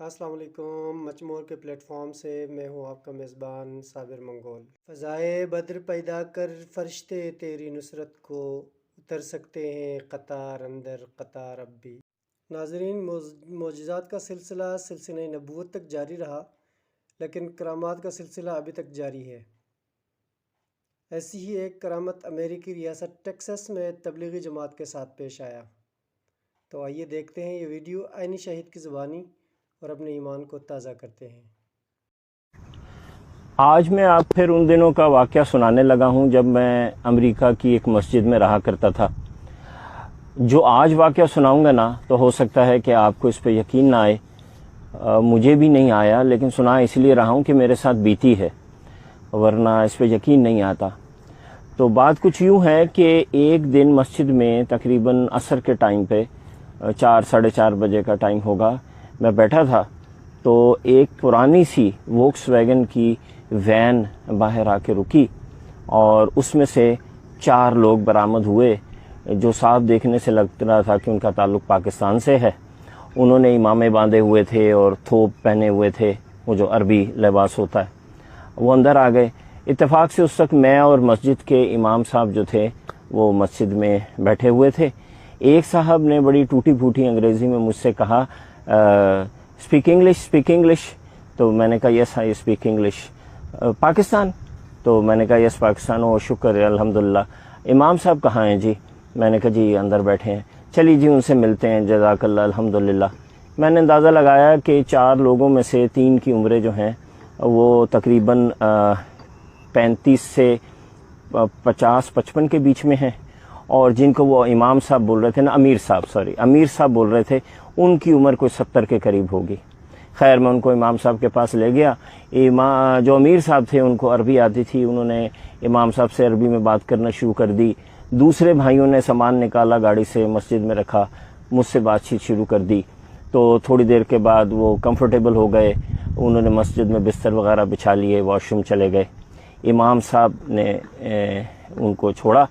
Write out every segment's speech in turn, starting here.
السلام علیکم۔ مچمور کے پلیٹ فارم سے میں ہوں آپ کا میزبان صابر منگول۔ فضائے بدر پیدا کر فرشتے تیری نصرت کو اتر سکتے ہیں قطار اندر قطار اب بھی۔ ناظرین، معجزات کا سلسلہ نبوت تک جاری رہا، لیکن کرامات کا سلسلہ ابھی تک جاری ہے۔ ایسی ہی ایک کرامت امریکی ریاست ٹیکساس میں تبلیغی جماعت کے ساتھ پیش آیا۔ تو آئیے دیکھتے ہیں یہ ویڈیو عینی شہید کی زبانی اور اپنے ایمان کو تازہ کرتے ہیں۔ آج میں آپ پھر ان دنوں کا واقعہ سنانے لگا ہوں جب میں امریکہ کی ایک مسجد میں رہا کرتا تھا۔ جو آج واقعہ سناؤں گا نا تو ہو سکتا ہے کہ آپ کو اس پہ یقین نہ آئے، مجھے بھی نہیں آیا، لیکن سنا اس لیے رہا ہوں کہ میرے ساتھ بیتی ہے، ورنہ اس پہ یقین نہیں آتا۔ تو بات کچھ یوں ہے کہ ایک دن مسجد میں تقریباً عصر کے ٹائم پہ 4-4:30 بجے کا ٹائم ہوگا، میں بیٹھا تھا تو ایک پرانی سی ووکس ویگن کی وین باہر آ کے رکی اور اس میں سے 4 لوگ برآمد ہوئے جو صاف دیکھنے سے لگ رہا تھا کہ ان کا تعلق پاکستان سے ہے۔ انہوں نے امامے باندھے ہوئے تھے اور تھوپ پہنے ہوئے تھے، وہ جو عربی لباس ہوتا ہے۔ وہ اندر آ گئے۔ اتفاق سے اس وقت میں اور مسجد کے امام صاحب جو تھے وہ مسجد میں بیٹھے ہوئے تھے۔ ایک صاحب نے بڑی ٹوٹی پھوٹی انگریزی میں مجھ سے کہا اسپیک انگلش، تو میں نے کہا یس آئی اسپیک انگلش۔ پاکستان؟ تو میں نے کہا یس پاکستان۔ او شکر ہے، الحمدللہ۔ امام صاحب کہاں ہیں جی؟ میں نے کہا جی اندر بیٹھے ہیں۔ چلیے جی ان سے ملتے ہیں، جزاک اللہ، الحمدللہ۔ میں نے اندازہ لگایا کہ 4 لوگوں میں سے 3 کی عمریں جو ہیں وہ تقریباً 35 سے 50-55 کے بیچ میں ہیں، اور جن کو وہ امام صاحب بول رہے تھے نا، امیر صاحب بول رہے تھے، ان کی عمر کوئی 70 کے قریب ہوگی۔ خیر میں ان کو امام صاحب کے پاس لے گیا۔ جو امیر صاحب تھے ان کو عربی آتی تھی، انہوں نے امام صاحب سے عربی میں بات کرنا شروع کر دی۔ دوسرے بھائیوں نے سامان نکالا، گاڑی سے مسجد میں رکھا، مجھ سے بات چیت شروع کر دی۔ تو تھوڑی دیر کے بعد وہ کمفرٹیبل ہو گئے، انہوں نے مسجد میں بستر وغیرہ بچھا لیے، واش روم چلے گئے۔ امام صاحب نے ان کو چھوڑا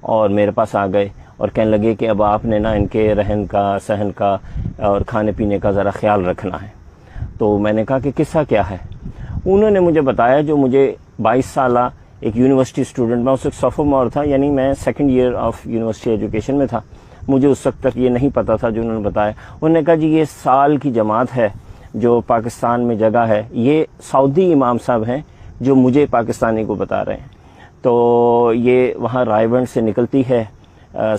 اور میرے پاس آ گئے اور کہنے لگے کہ اب آپ نے نا ان کے رہن کا، صحن کا اور کھانے پینے کا ذرا خیال رکھنا ہے۔ تو میں نے کہا کہ قصہ کیا ہے؟ انہوں نے مجھے بتایا، جو مجھے 22 سالہ ایک یونیورسٹی اسٹوڈنٹ، میں اس وقت سوفومور تھا، یعنی میں 2nd year of university education میں تھا، مجھے اس وقت تک یہ نہیں پتا تھا جو انہوں نے بتایا۔ انہوں نے کہا جی یہ سال کی جماعت ہے جو پاکستان میں جگہ ہے، یہ سعودی امام صاحب ہیں جو مجھے پاکستانی کو بتا رہے ہیں۔ تو یہ وہاں رائے بند سے نکلتی ہے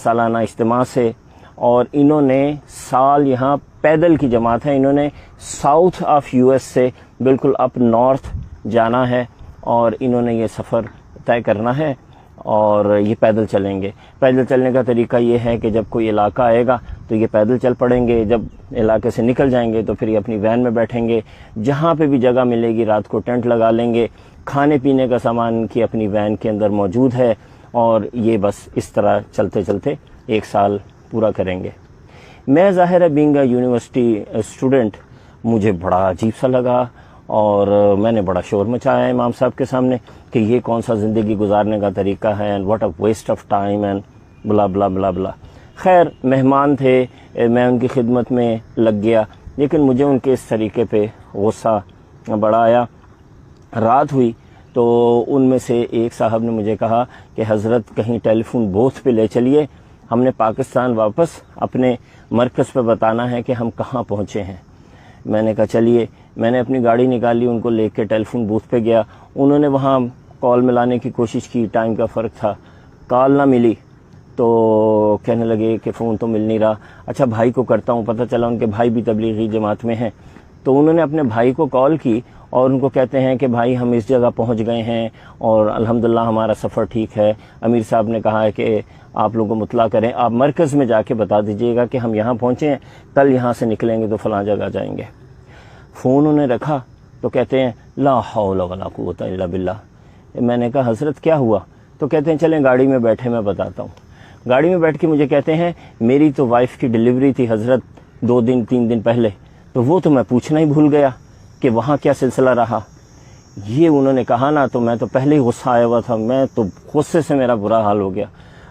سالانہ اجتماع سے، اور انہوں نے سال یہاں پیدل کی جماعت ہے، انہوں نے ساؤتھ آف US سے بالکل اپ نارتھ جانا ہے، اور انہوں نے یہ سفر طے کرنا ہے اور یہ پیدل چلیں گے۔ پیدل چلنے کا طریقہ یہ ہے کہ جب کوئی علاقہ آئے گا تو یہ پیدل چل پڑیں گے، جب علاقے سے نکل جائیں گے تو پھر یہ اپنی وین میں بیٹھیں گے، جہاں پہ بھی جگہ ملے گی رات کو ٹینٹ لگا لیں گے، کھانے پینے کا سامان کی اپنی وین کے اندر موجود ہے، اور یہ بس اس طرح چلتے چلتے 1 سال پورا کریں گے۔ میں ظاہر ہے بینگ اے یونیورسٹی اسٹوڈنٹ، مجھے بڑا عجیب سا لگا، اور میں نے بڑا شور مچایا امام صاحب کے سامنے کہ یہ کون سا زندگی گزارنے کا طریقہ ہے، and what a waste of time and blah blah blah بلا۔ خیر مہمان تھے، میں ان کی خدمت میں لگ گیا، لیکن مجھے ان کے اس طریقے پہ غصہ بڑا آیا۔ رات ہوئی تو ان میں سے ایک صاحب نے مجھے کہا کہ حضرت کہیں ٹیلی فون بوتھ پہ لے چلیے، ہم نے پاکستان واپس اپنے مرکز پہ بتانا ہے کہ ہم کہاں پہنچے ہیں۔ میں نے کہا چلیے، میں نے اپنی گاڑی نکالی، ان کو لے کے ٹیلی فون بوتھ پہ گیا۔ انہوں نے وہاں کال ملانے کی کوشش کی، ٹائم کا فرق تھا، کال نہ ملی، تو کہنے لگے کہ فون تو مل نہیں رہا۔ اچھا بھائی کو کرتا ہوں، پتہ چلا ان کے بھائی بھی تبلیغی جماعت میں ہیں۔ تو انہوں نے اپنے بھائی کو کال کی اور ان کو کہتے ہیں کہ بھائی ہم اس جگہ پہنچ گئے ہیں اور الحمدللہ ہمارا سفر ٹھیک ہے، امیر صاحب نے کہا ہے کہ آپ لوگوں کو مطلع کریں، آپ مرکز میں جا کے بتا دیجئے گا کہ ہم یہاں پہنچے ہیں، کل یہاں سے نکلیں گے تو فلاں جگہ جائیں گے۔ فون انہوں نے رکھا تو کہتے ہیں لا حول ولا قوت الا باللہ۔ میں نے کہا حضرت کیا ہوا؟ تو کہتے ہیں چلیں گاڑی میں بیٹھے، میں بتاتا ہوں۔ گاڑی میں بیٹھ کے مجھے کہتے ہیں میری تو وائف کی ڈیلیوری تھی حضرت 2-3 دن پہلے، تو وہ تو میں پوچھنا ہی بھول گیا کہ وہاں کیا سلسلہ رہا۔ یہ انہوں نے کہا نا تو میں تو پہلے ہی غصہ آیا ہوا تھا، میں تو غصے سے میرا برا حال ہو گیا۔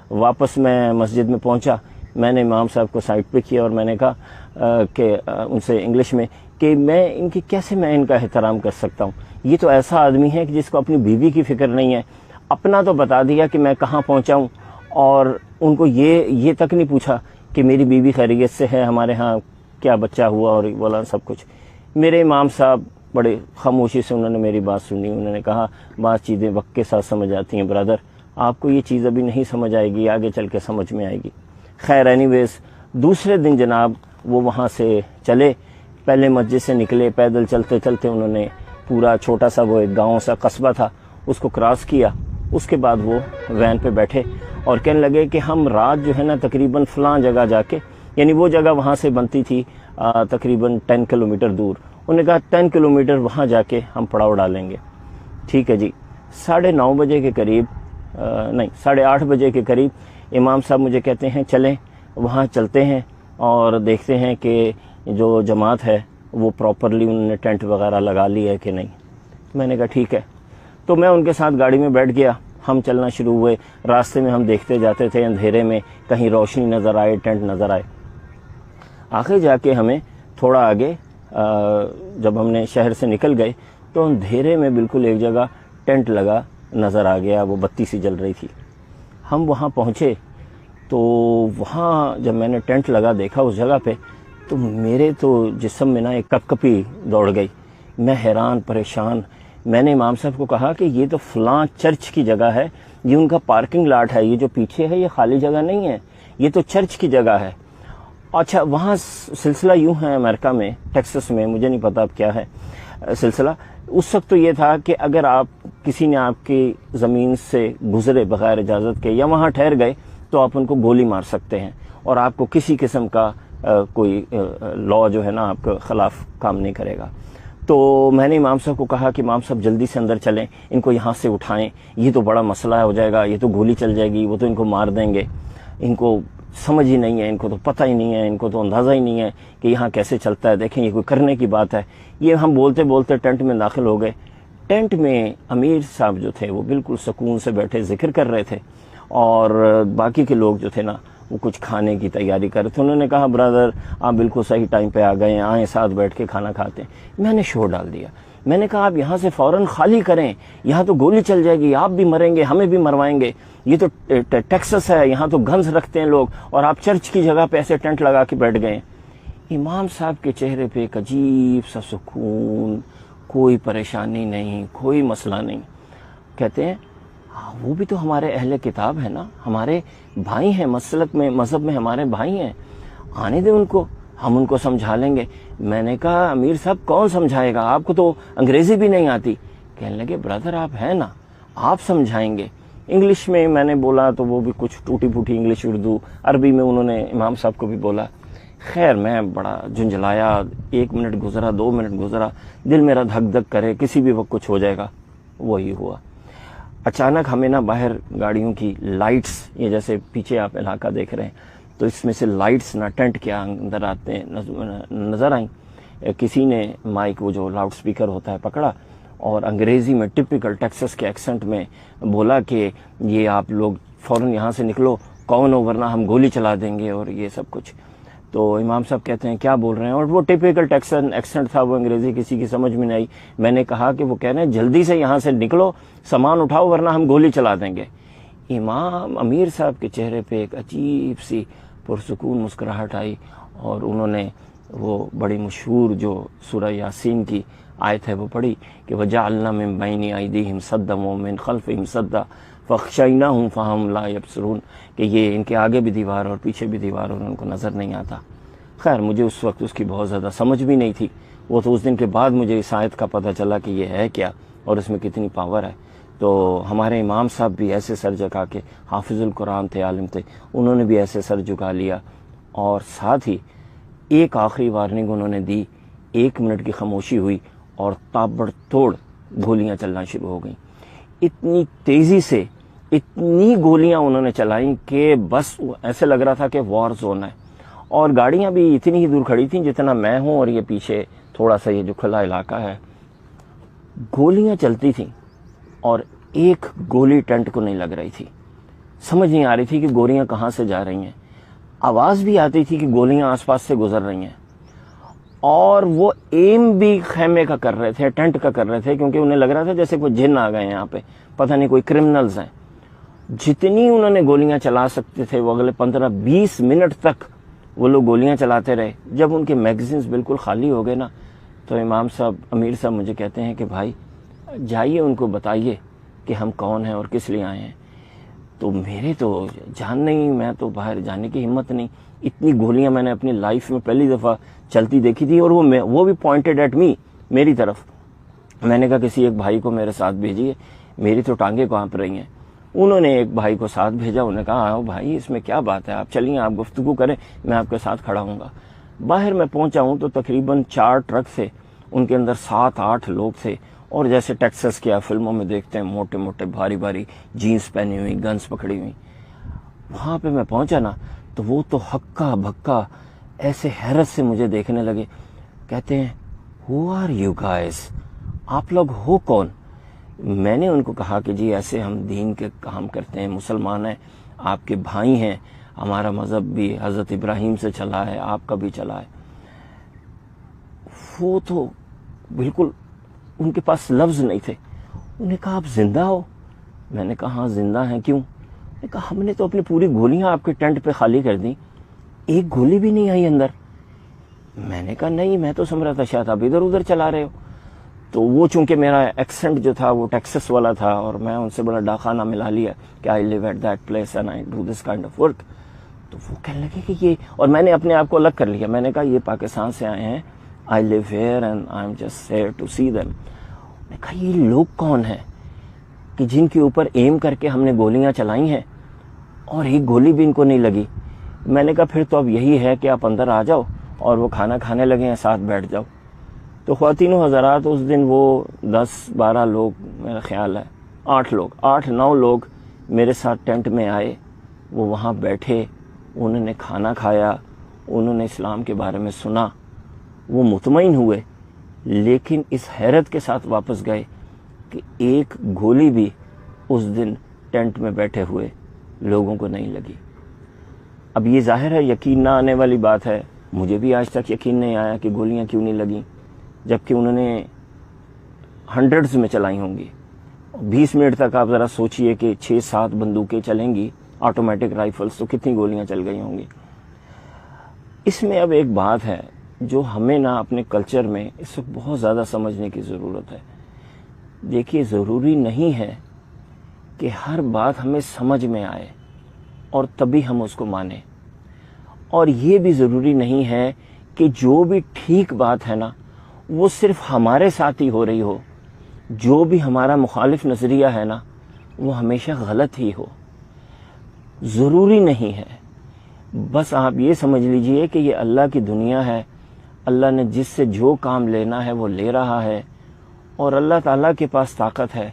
واپس میں مسجد میں پہنچا، میں نے امام صاحب کو سائڈ پہ کیا اور میں نے کہا کہ ان سے انگلش میں کہ میں ان کا احترام کر سکتا ہوں. یہ تو ایسا آدمی ہے کہ جس کو اپنی بیوی کی فکر نہیں ہے. اپنا تو بتا دیا کہ میں کہاں پہنچا ہوں، اور ان کو یہ تک نہیں پوچھا کہ میری بیوی خیریت سے ہے، ہمارے ہاں کیا بچہ ہوا، اور بولا سب کچھ. میرے امام صاحب بڑے خاموشی سے انہوں نے میری بات سنی. انہوں نے کہا بعض چیزیں وقت کے ساتھ سمجھ آتی ہیں برادر، آپ کو یہ چیز ابھی نہیں سمجھ آئے گی، آگے چل کے سمجھ میں آئے گی. خیر اینی ویز دوسرے دن جناب وہ وہاں سے چلے. پہلے مسجد سے نکلے، پیدل چلتے چلتے انہوں نے پورا چھوٹا سا وہ ایک گاؤں سا قصبہ تھا اس کو کراس کیا. اس کے بعد وہ وین پہ بیٹھے اور کہنے لگے کہ ہم رات جو ہے نا تقریباً فلاں جگہ جا کے، یعنی وہ جگہ وہاں سے بنتی تھی تقریباً 10 کلومیٹر دور. انہوں نے کہا 10 کلومیٹر وہاں جا کے ہم پڑاؤ ڈالیں گے. ٹھیک ہے جی. 9:30 بجے کے قریب 8:30 بجے کے قریب امام صاحب مجھے کہتے ہیں چلیں وہاں چلتے ہیں اور دیکھتے ہیں کہ جو جماعت ہے وہ پراپرلی انہوں نے ٹینٹ وغیرہ لگا لی ہے کہ نہیں. میں نے کہا ٹھیک ہے. تو میں ان کے ساتھ گاڑی میں بیٹھ گیا. ہم چلنا شروع ہوئے. راستے میں ہم دیکھتے جاتے تھے اندھیرے میں کہیں روشنی نظر آئے، ٹینٹ نظر آئے. آخر جا کے ہمیں تھوڑا آگے جب ہم نے شہر سے نکل گئے تو اندھیرے میں بالکل ایک جگہ ٹینٹ لگا نظر آ گیا، وہ بتی سی جل رہی تھی. ہم وہاں پہنچے تو وہاں جب میں نے ٹینٹ لگا دیکھا اس جگہ پہ تو میرے تو جسم میں نا ایک کپ کپی دوڑ گئی. میں حیران پریشان. میں نے امام صاحب کو کہا کہ یہ تو فلاں چرچ کی جگہ ہے، یہ ان کا پارکنگ لاٹ ہے، یہ جو پیچھے ہے یہ خالی جگہ نہیں ہے، یہ تو چرچ کی جگہ ہے. اچھا وہاں سلسلہ یوں ہے امریکہ میں، ٹیکسس میں، مجھے نہیں پتا اب کیا ہے سلسلہ. اس وقت تو یہ تھا کہ اگر کسی نے آپ کی زمین سے گزرے بغیر اجازت کے یا وہاں ٹھہر گئے تو آپ ان کو گولی مار سکتے ہیں اور آپ کو کسی قسم کا کوئی لا جو ہے نا آپ کے خلاف کام نہیں کرے گا. تو میں نے امام صاحب کو کہا کہ امام صاحب جلدی سے اندر چلیں، ان کو یہاں سے اٹھائیں، یہ تو بڑا مسئلہ ہو جائے گا، یہ تو گولی چل جائے گی، وہ تو ان کو مار دیں گے. ان کو سمجھ ہی نہیں ہے، ان کو تو پتہ ہی نہیں ہے، ان کو تو اندازہ ہی نہیں ہے کہ یہاں کیسے چلتا ہے. دیکھیں یہ کوئی کرنے کی بات ہے. یہ ہم بولتے بولتے ٹینٹ میں داخل ہو گئے. ٹینٹ میں امیر صاحب جو تھے وہ بالکل سکون سے بیٹھے ذکر کر رہے تھے اور باقی کے لوگ جو تھے نا وہ کچھ کھانے کی تیاری کر رہے تھے. انہوں نے کہا برادر آپ بالکل صحیح ٹائم پہ آ گئے ہیں، آئیں ساتھ بیٹھ کے کھانا کھاتے ہیں. میں نے شور ڈال دیا. میں نے کہا آپ یہاں سے فوراً خالی کریں، یہاں تو گولی چل جائے گی، آپ بھی مریں گے، ہمیں بھی مروائیں گے. یہ تو ٹیکسس ہے، یہاں تو گنز رکھتے ہیں لوگ، اور آپ چرچ کی جگہ پہ ایسے ٹینٹ لگا کے بیٹھ گئے. امام صاحب کے چہرے پہ ایک عجیب سا سکون، کوئی پریشانی نہیں، کوئی مسئلہ نہیں. کہتے ہیں وہ بھی تو ہمارے اہل کتاب ہیں نا، ہمارے بھائی ہیں، مسلک میں مذہب میں ہمارے بھائی ہیں، آنے دیں ان کو، ہم ان کو سمجھا لیں گے. میں نے کہا امیر صاحب کون سمجھائے گا، آپ کو تو انگریزی بھی نہیں آتی. کہنے لگے برادر آپ ہیں نا، آپ سمجھائیں گے. انگلش میں میں نے بولا تو وہ بھی کچھ ٹوٹی پھوٹی انگلش، اردو عربی میں انہوں نے امام صاحب کو بھی بولا. خیر میں بڑا جھنجھلایا. 1 منٹ گزرا، 2 منٹ گزرا، دل میرا دھک دھک کرے کسی بھی وقت کچھ ہو جائے گا. وہی ہوا. اچانک ہمیں نا باہر گاڑیوں کی لائٹس، یہ جیسے پیچھے آپ علاقہ دیکھ رہے ہیں تو اس میں سے لائٹس نا ٹینٹ کے اندر آتے نظر آئیں. کسی نے مائک وہ جو لاؤڈ سپیکر ہوتا ہے پکڑا اور انگریزی میں ٹپیکل ٹیکسس کے ایکسنٹ میں بولا کہ یہ آپ لوگ فوراً یہاں سے نکلو، کون ہو ورنہ ہم گولی چلا دیں گے اور یہ سب کچھ. تو امام صاحب کہتے ہیں کیا بول رہے ہیں، اور وہ ٹپیکل ٹیکسن ایکسنٹ تھا، وہ انگریزی کسی کی سمجھ میں نہیں آئی. میں نے کہا کہ وہ کہہ رہے ہیں جلدی سے یہاں سے نکلو، سامان اٹھاؤ ورنہ ہم گولی چلا دیں گے. امام امیر صاحب کے چہرے پہ ایک عجیب سی پرسکون مسکراہٹ آئی اور انہوں نے وہ بڑی مشہور جو سورہ یاسین کی آیت ہے وہ پڑھی کہ وَجَعَلْنَا مِن بَيْنِ أَيْدِيهِمْ سَدًّا وَمِن خَلْفِهِمْ سَدًّا فَأَغْشَيْنَاهُمْ فَهُمْ لَا يَبْصِرُونَ کہ یہ ان کے آگے بھی دیوار اور پیچھے بھی دیوار اور ان کو نظر نہیں آتا. خیر مجھے اس وقت اس کی بہت زیادہ سمجھ بھی نہیں تھی. وہ تو اس دن کے بعد مجھے اس آیت کا پتہ چلا کہ یہ ہے کیا اور اس میں کتنی پاور ہے. تو ہمارے امام صاحب بھی ایسے سر جھکا کے، حافظ القرآن تھے، عالم تھے، انہوں نے بھی ایسے سر جھکا لیا اور ساتھ ہی ایک آخری وارننگ انہوں نے دی. 1 منٹ کی خاموشی ہوئی اور تابڑ توڑ گولیاں چلنا شروع ہو گئیں. اتنی تیزی سے اتنی گولیاں انہوں نے چلائیں کہ بس ایسے لگ رہا تھا کہ وار زون ہے. اور گاڑیاں بھی اتنی ہی دور کھڑی تھیں جتنا میں ہوں اور یہ پیچھے تھوڑا سا یہ جو کھلا علاقہ ہے. گولیاں چلتی تھیں اور ایک گولی ٹینٹ کو نہیں لگ رہی تھی. سمجھ نہیں آ رہی تھی کہ گولیاں کہاں سے جا رہی ہیں. آواز بھی آتی تھی کہ گولیاں آس پاس سے گزر رہی ہیں اور وہ ایم بھی خیمے کا کر رہے تھے, ٹینٹ کا کر رہے تھے, کیونکہ انہیں لگ رہا تھا جیسے کوئی جن آ گئے یہاں پہ, پتہ نہیں کوئی کرمنلز ہیں. جتنی انہوں نے گولیاں چلا سکتے تھے وہ اگلے 15-20 منٹ تک وہ لوگ گولیاں چلاتے رہے. جب ان کے میگزینز بالکل خالی ہو گئے نا, تو امام صاحب, امیر صاحب مجھے کہتے ہیں کہ بھائی جائیے ان کو بتائیے کہ ہم کون ہیں اور کس لیے آئے ہیں. تو میرے تو جان نہیں, میں تو باہر جانے کی ہمت نہیں. اتنی گولیاں میں نے اپنی لائف میں پہلی دفعہ چلتی دیکھی تھی, اور وہ بھی پوائنٹڈ ایٹ می, میری طرف. میں نے کہا کسی ایک بھائی کو میرے ساتھ بھیجیے, میری تو ٹانگیں کانپ رہی ہیں. انہوں نے ایک بھائی کو ساتھ بھیجا, انہوں نے کہا آؤ بھائی اس میں کیا بات ہے, آپ چلیے آپ گفتگو کریں, میں آپ کے ساتھ کھڑا ہوں گا. باہر میں پہنچا ہوں تو تقریباً 4 ٹرک تھے, ان کے اندر 7-8 لوگ تھے, اور جیسے ٹیکسس کے فلموں میں دیکھتے ہیں موٹے موٹے بھاری بھاری جینس پہنی ہوئی, گنز پکڑی ہوئی. وہاں پہ میں پہنچا نا تو وہ تو ہکا بھکا ایسے حیرت سے مجھے دیکھنے لگے. کہتے ہیں ہو آر یو گائز, آپ لوگ ہو کون؟ میں نے ان کو کہا کہ جی ایسے ہم دین کے کام کرتے ہیں, مسلمان ہیں, آپ کے بھائی ہیں, ہمارا مذہب بھی حضرت ابراہیم سے چلا ہے, آپ کا بھی چلا ہے. وہ تو بالکل ان کے پاس لفظ نہیں تھے. انہوں نے کہا آپ زندہ ہو؟ میں نے کہا ہاں زندہ ہیں. کیوں؟ میں نے کہا ہم نے تو اپنی پوری گولیاں آپ کے ٹینٹ پہ خالی کر دیں, ایک گولی بھی نہیں آئی اندر. میں نے کہا نہیں, میں تو سمجھ رہا تھا شاید آپ ادھر ادھر چلا رہے ہو. تو وہ چونکہ میرا ایکسنٹ جو تھا وہ ٹیکسس والا تھا, اور میں ان سے بڑا ڈاکانہ ملا لیا کہ I live at that place and I do this kind of work. تو وہ کہنے لگے کہ یہ, اور میں نے اپنے آپ کو الگ کر لیا. میں نے کہا یہ پاکستان سے آئے ہیں, I live here and I am just here to see them. میں نے کہا یہ لوگ کون ہیں کہ جن کے اوپر ایم کر کے ہم نے گولیاں چلائی ہیں اور ایک گولی بھی ان کو نہیں لگی. میں نے کہا پھر تو اب یہی ہے کہ آپ اندر آ جاؤ اور وہ کھانا کھانے لگے ہیں, ساتھ بیٹھ جاؤ. تو خواتین و حضرات, اس دن وہ 10-12 لوگ, میرا خیال ہے 8-9 لوگ میرے ساتھ ٹینٹ میں آئے. وہ وہاں بیٹھے, انہوں نے کھانا کھایا, انہوں نے اسلام کے بارے میں سنا, وہ مطمئن ہوئے, لیکن اس حیرت کے ساتھ واپس گئے کہ ایک گولی بھی اس دن ٹینٹ میں بیٹھے ہوئے لوگوں کو نہیں لگی. اب یہ ظاہر ہے یقین نہ آنے والی بات ہے, مجھے بھی آج تک یقین نہیں آیا کہ گولیاں کیوں نہیں لگیں, جبکہ انہوں نے ہنڈریڈز میں چلائی ہوں گی. 20 منٹ تک آپ ذرا سوچئے کہ 6-7 بندوقیں چلیں گی, آٹومیٹک رائفلز, تو کتنی گولیاں چل گئی ہوں گی. اس میں اب ایک بات ہے جو ہمیں نا اپنے کلچر میں اس وقت بہت زیادہ سمجھنے کی ضرورت ہے. دیکھیے ضروری نہیں ہے کہ ہر بات ہمیں سمجھ میں آئے اور تبھی ہم اس کو مانیں, اور یہ بھی ضروری نہیں ہے کہ جو بھی ٹھیک بات ہے نا وہ صرف ہمارے ساتھ ہی ہو رہی ہو, جو بھی ہمارا مخالف نظریہ ہے نا وہ ہمیشہ غلط ہی ہو. ضروری نہیں ہے. بس آپ یہ سمجھ لیجئے کہ یہ اللہ کی دنیا ہے, اللہ نے جس سے جو کام لینا ہے وہ لے رہا ہے, اور اللہ تعالیٰ کے پاس طاقت ہے,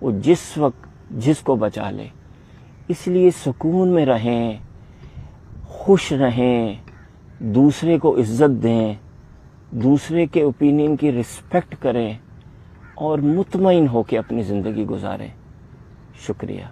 وہ جس وقت جس کو بچا لے. اس لیے سکون میں رہیں, خوش رہیں, دوسرے کو عزت دیں, دوسرے کے اوپینین کی رسپیکٹ کریں, اور مطمئن ہو کے اپنی زندگی گزاریں. شکریہ.